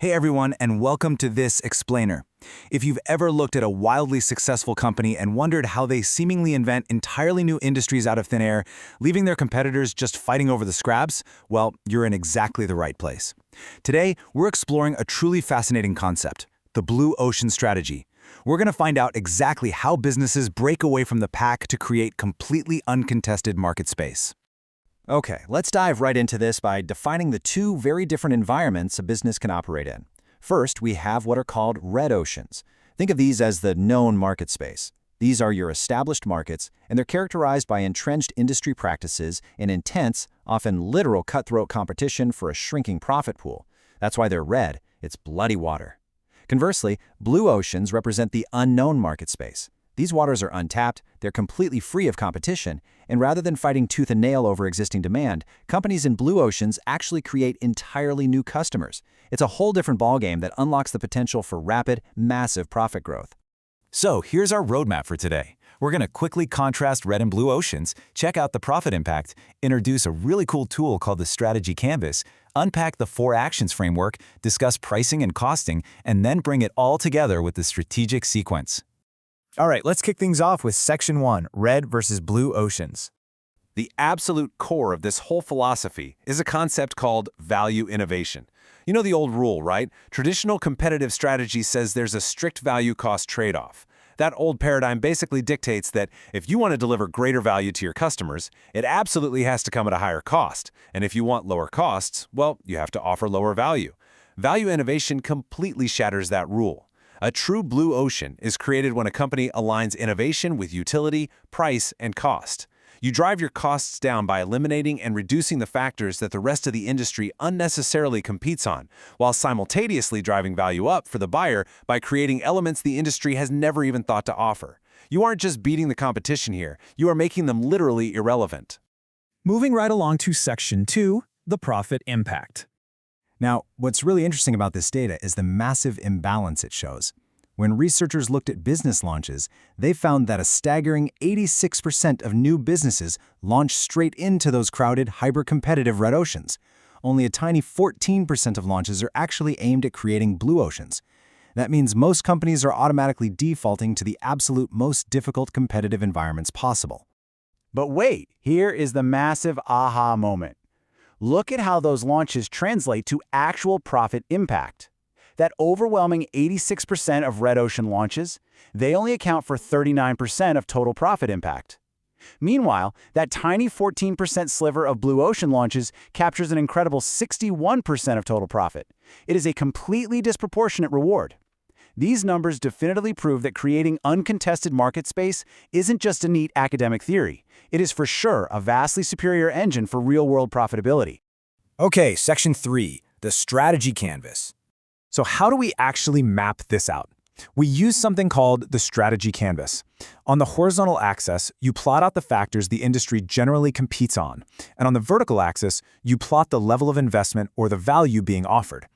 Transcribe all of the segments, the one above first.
Hey everyone, and welcome to this explainer. If you've ever looked at a wildly successful company and wondered how they seemingly invent entirely new industries out of thin air, leaving their competitors just fighting over the scraps, well, you're in exactly the right place. Today, we're exploring a truly fascinating concept, the blue ocean strategy. We're going to find out exactly how businesses break away from the pack to create completely uncontested market space. Okay, let's dive right into this by defining the two very different environments a business can operate in. First, we have what are called red oceans. Think of these as the known market space. These are your established markets, and they're characterized by entrenched industry practices and intense, often literal cutthroat competition for a shrinking profit pool. That's why they're red. It's bloody water. Conversely, blue oceans represent the unknown market space. These waters are untapped, they're completely free of competition, and rather than fighting tooth and nail over existing demand, companies in blue oceans actually create entirely new customers. It's a whole different ballgame that unlocks the potential for rapid, massive profit growth. So here's our roadmap for today. We're going to quickly contrast red and blue oceans, check out the profit impact, introduce a really cool tool called the Strategy Canvas, unpack the 4 actions framework, discuss pricing and costing, and then bring it all together with the strategic sequence. All right, let's kick things off with Section 1, Red versus Blue Oceans. The absolute core of this whole philosophy is a concept called value innovation. You know the old rule, right? Traditional competitive strategy says there's a strict value-cost trade-off. That old paradigm basically dictates that if you want to deliver greater value to your customers, it absolutely has to come at a higher cost. And if you want lower costs, well, you have to offer lower value. Value innovation completely shatters that rule. A true blue ocean is created when a company aligns innovation with utility, price, and cost. You drive your costs down by eliminating and reducing the factors that the rest of the industry unnecessarily competes on, while simultaneously driving value up for the buyer by creating elements the industry has never even thought to offer. You aren't just beating the competition here, you are making them literally irrelevant. Moving right along to Section 2, the profit impact. Now, what's really interesting about this data is the massive imbalance it shows. When researchers looked at business launches, they found that a staggering 86% of new businesses launched straight into those crowded, hyper-competitive red oceans. Only a tiny 14% of launches are actually aimed at creating blue oceans. That means most companies are automatically defaulting to the absolute most difficult competitive environments possible. But wait, here is the massive aha moment. Look at how those launches translate to actual profit impact. That overwhelming 86% of red ocean launches, they only account for 39% of total profit impact. Meanwhile, that tiny 14% sliver of blue ocean launches captures an incredible 61% of total profit. It is a completely disproportionate reward. These numbers definitively prove that creating uncontested market space isn't just a neat academic theory. It is for sure a vastly superior engine for real-world profitability. Okay, Section 3, the Strategy Canvas. So how do we actually map this out? We use something called the Strategy Canvas. On the horizontal axis, you plot out the factors the industry generally competes on, and on the vertical axis, you plot the level of investment or the value being offered.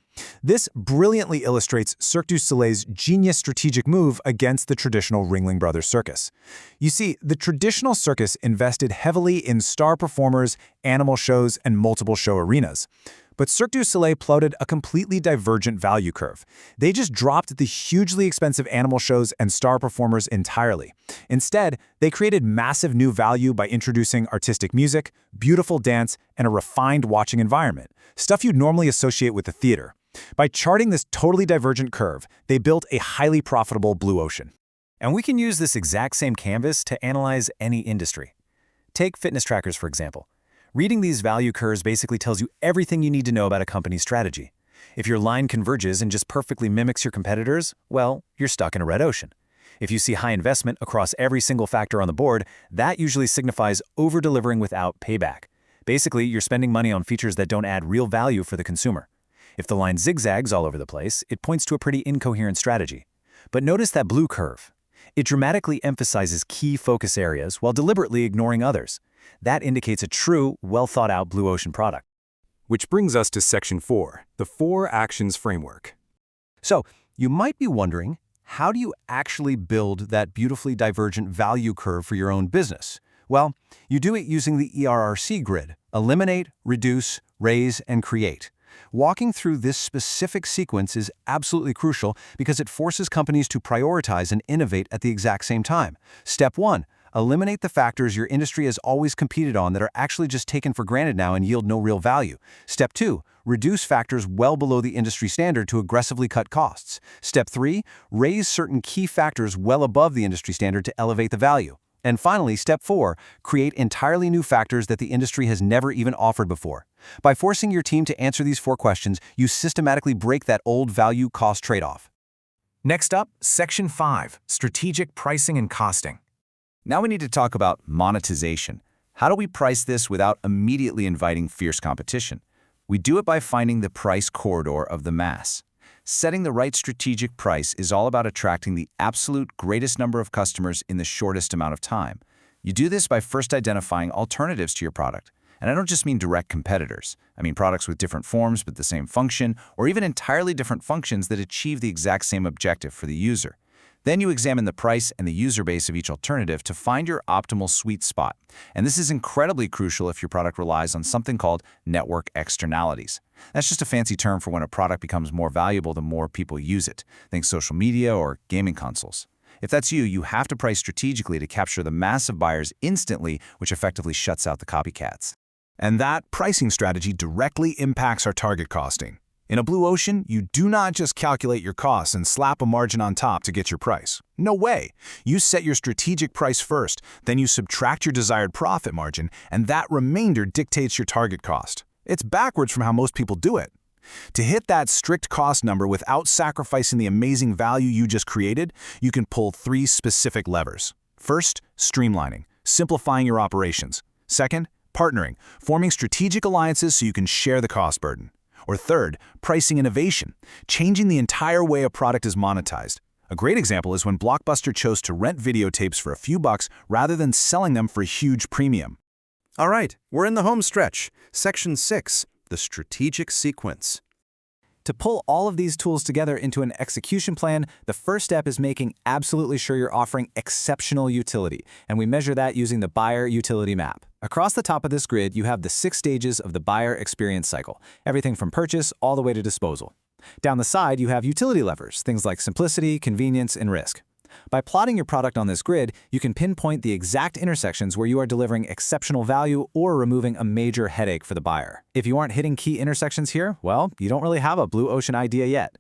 This brilliantly illustrates Cirque du Soleil's genius strategic move against the traditional Ringling Brothers circus. You see, the traditional circus invested heavily in star performers, animal shows, and multiple show arenas. But Cirque du Soleil plotted a completely divergent value curve. They just dropped the hugely expensive animal shows and star performers entirely. Instead, they created massive new value by introducing artistic music, beautiful dance, and a refined watching environment, stuff you'd normally associate with the theater. By charting this totally divergent curve, they built a highly profitable blue ocean. And we can use this exact same canvas to analyze any industry. Take fitness trackers, for example. Reading these value curves basically tells you everything you need to know about a company's strategy. If your line converges and just perfectly mimics your competitors, well, you're stuck in a red ocean. If you see high investment across every single factor on the board, that usually signifies over-delivering without payback. Basically, you're spending money on features that don't add real value for the consumer. If the line zigzags all over the place, it points to a pretty incoherent strategy. But notice that blue curve. It dramatically emphasizes key focus areas while deliberately ignoring others. That indicates a true, well-thought-out blue ocean product. Which brings us to Section 4, the 4 actions framework. So, you might be wondering, how do you actually build that beautifully divergent value curve for your own business? Well, you do it using the ERRC grid: eliminate, reduce, raise, and create. Walking through this specific sequence is absolutely crucial because it forces companies to prioritize and innovate at the exact same time. Step 1. Eliminate the factors your industry has always competed on that are actually just taken for granted now and yield no real value. Step 2. Reduce factors well below the industry standard to aggressively cut costs. Step 3. Raise certain key factors well above the industry standard to elevate the value. And finally, Step 4. Create entirely new factors that the industry has never even offered before. By forcing your team to answer these 4 questions, you systematically break that old value-cost trade-off. Next up, Section 5, Strategic Pricing and Costing. Now we need to talk about monetization. How do we price this without immediately inviting fierce competition? We do it by finding the price corridor of the mass. Setting the right strategic price is all about attracting the absolute greatest number of customers in the shortest amount of time. You do this by first identifying alternatives to your product. And I don't just mean direct competitors. I mean products with different forms but the same function, or even entirely different functions that achieve the exact same objective for the user. Then you examine the price and the user base of each alternative to find your optimal sweet spot. And this is incredibly crucial if your product relies on something called network externalities. That's just a fancy term for when a product becomes more valuable the more people use it. Think social media or gaming consoles. If that's you, you have to price strategically to capture the massive buyers instantly, which effectively shuts out the copycats. And that pricing strategy directly impacts our target costing. In a blue ocean, you do not just calculate your costs and slap a margin on top to get your price. No way. You set your strategic price first, then you subtract your desired profit margin, and that remainder dictates your target cost. It's backwards from how most people do it. To hit that strict cost number without sacrificing the amazing value you just created, you can pull 3 specific levers. First, streamlining, simplifying your operations. Second, partnering, forming strategic alliances so you can share the cost burden. Or third, pricing innovation, changing the entire way a product is monetized. A great example is when Blockbuster chose to rent videotapes for a few bucks rather than selling them for a huge premium. All right, we're in the home stretch. Section 6, the strategic sequence. To pull all of these tools together into an execution plan, the first step is making absolutely sure you're offering exceptional utility, and we measure that using the buyer utility map. Across the top of this grid, you have the 6 stages of the buyer experience cycle, everything from purchase all the way to disposal. Down the side, you have utility levers, things like simplicity, convenience, and risk. By plotting your product on this grid, you can pinpoint the exact intersections where you are delivering exceptional value or removing a major headache for the buyer. If you aren't hitting key intersections here, well, you don't really have a blue ocean idea yet.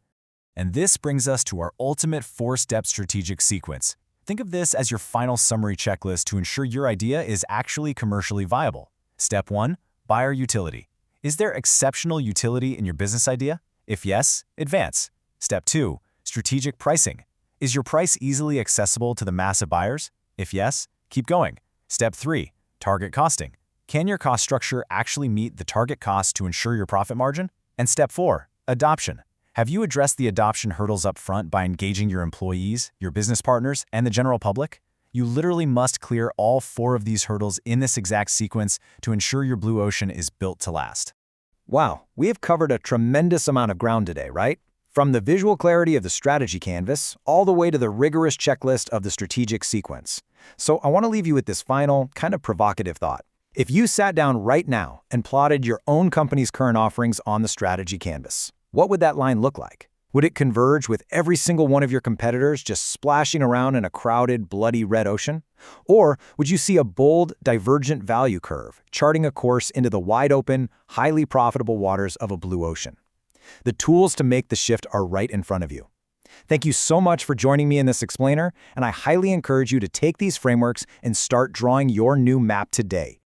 And this brings us to our ultimate 4-step strategic sequence. Think of this as your final summary checklist to ensure your idea is actually commercially viable. Step 1, buyer utility. Is there exceptional utility in your business idea? If yes, advance. Step 2, strategic pricing. Is your price easily accessible to the massive buyers? If yes, keep going. Step 3, target costing. Can your cost structure actually meet the target cost to ensure your profit margin? And Step 4, adoption. Have you addressed the adoption hurdles up front by engaging your employees, your business partners, and the general public? You literally must clear all 4 of these hurdles in this exact sequence to ensure your blue ocean is built to last. Wow, we have covered a tremendous amount of ground today, right? From the visual clarity of the strategy canvas, all the way to the rigorous checklist of the strategic sequence. So I want to leave you with this final, kind of provocative thought. If you sat down right now and plotted your own company's current offerings on the strategy canvas, what would that line look like? Would it converge with every single one of your competitors just splashing around in a crowded, bloody red ocean? Or would you see a bold, divergent value curve, charting a course into the wide-open, highly profitable waters of a blue ocean? The tools to make the shift are right in front of you. Thank you so much for joining me in this explainer, and I highly encourage you to take these frameworks and start drawing your new map today.